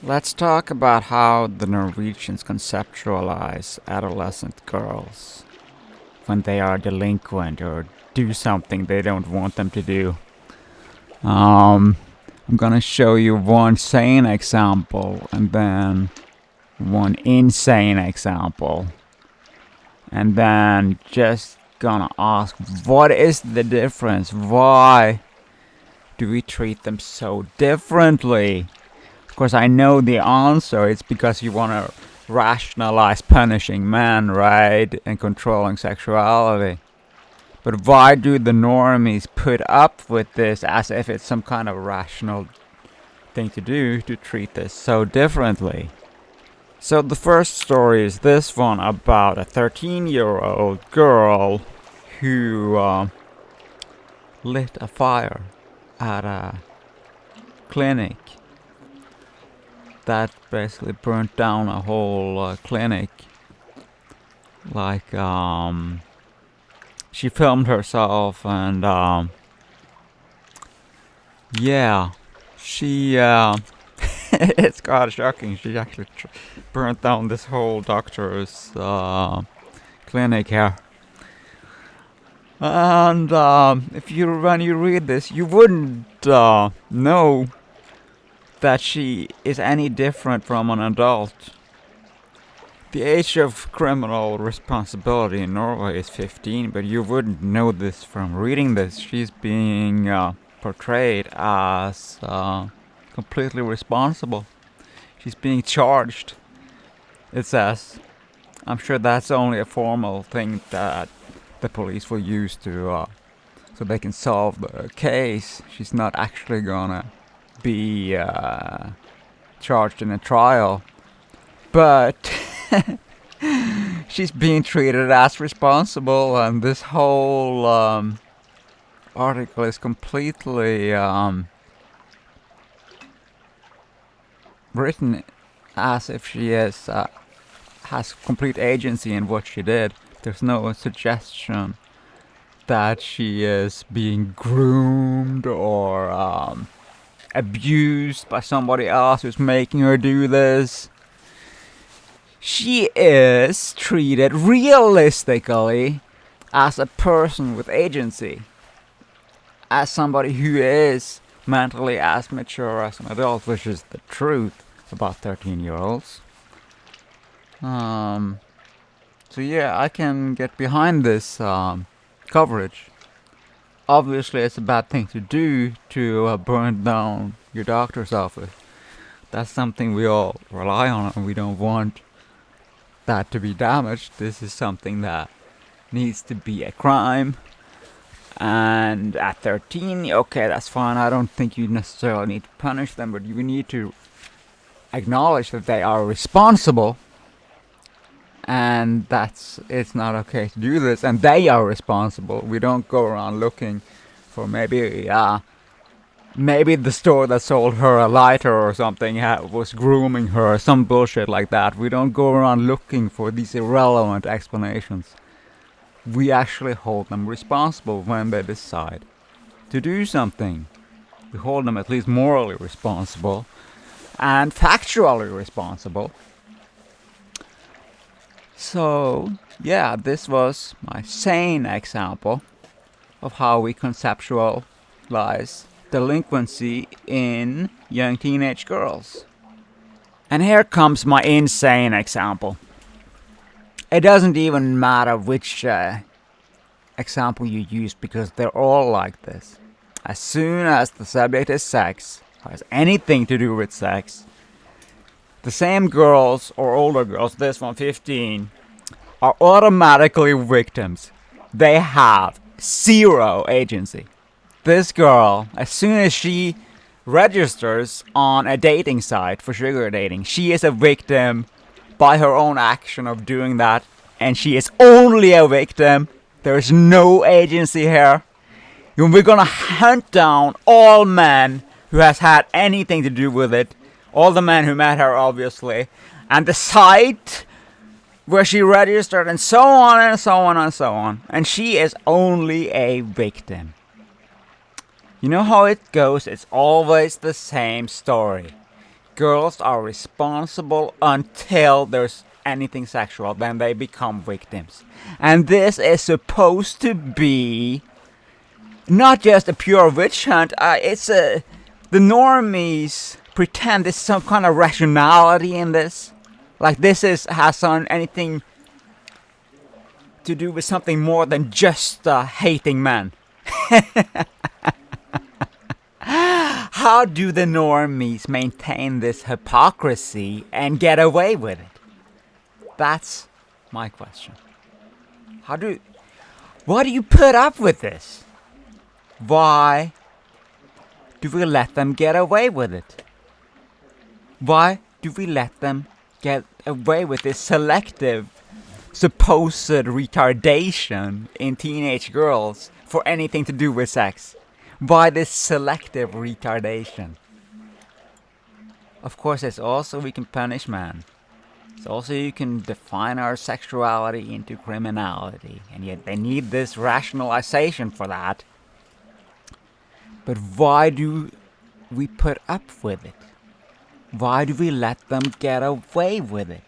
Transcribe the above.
Let's talk about how the Norwegians conceptualize adolescent girls when they are delinquent or do something they don't want them to do. Um, I'm gonna show you one sane example and then one insane example, and then just gonna ask what is the difference? Why do we treat them so differently? Of course, I know the answer. It's because you want to rationalize punishing men, right? And controlling sexuality. But why do the normies put up with this as if it's some kind of rational thing to do to treat this so differently? So the first story is this one about a 13-year-old girl who lit a fire at a clinic that basically burnt down a whole clinic. Like, she filmed herself and, yeah, she, it's kind of shocking. She actually burnt down this whole doctor's clinic here. And when you read this, you wouldn't know that she is any different from an adult. The age of criminal responsibility in Norway is 15, but you wouldn't know this from reading this. She's being portrayed as completely responsible. She's being charged, it says. I'm sure that's only a formal thing that the police will use to so they can solve the case. She's not actually gonna be charged in a trial, but she's being treated as responsible, and this whole article is completely written as if she is has complete agency in what she did. There's no suggestion that she is being groomed or abused by somebody else who's making her do this. She is treated realistically as a person with agency, as somebody who is mentally as mature as an adult, which is the truth about 13-year-olds. So yeah, I can get behind this coverage. Obviously, it's a bad thing to do to burn down your doctor's office. That's something we all rely on, and we don't want that to be damaged. This is something that needs to be a crime. And at 13, okay, that's fine. I don't think you necessarily need to punish them, but you need to acknowledge that they are responsible, and it's not okay to do this, and they are responsible. We don't go around looking for maybe the store that sold her a lighter or something was grooming her or some bullshit like that. We don't go around looking for these irrelevant explanations. We actually hold them responsible when they decide to do something. We hold them at least morally responsible and factually responsible. So, yeah, this was my sane example of how we conceptualize delinquency in young teenage girls. And here comes my insane example. It doesn't even matter which example you use, because they're all like this. As soon as the subject is sex, or has anything to do with sex, the same girls or older girls, this one 15, are automatically victims. They have zero agency. This girl, as soon as she registers on a dating site for sugar dating, she is a victim by her own action of doing that, and she is only a victim. There's no agency here. And we're gonna hunt down all men who has had anything to do with it, all the men who met her, obviously, and the site where she registered, and so on and so on and so on. And she is only a victim. You know how it goes? It's always the same story. girls are responsible until there's anything sexual, then they become victims. And this is supposed to be not just a pure witch hunt, the normies pretend there's some kind of rationality in this. Like this has anything to do with something more than just hating men. How do the normies maintain this hypocrisy and get away with it? That's my question. Why do you put up with this? Why do we let them get away with it? Why do we let them get away with this selective, supposed retardation in teenage girls for anything to do with sex? Why this selective retardation? Of course, it's also we can punish men. It's also you can define our sexuality into criminality, and yet they need this rationalization for that. But why do we put up with it? Why do we let them get away with it?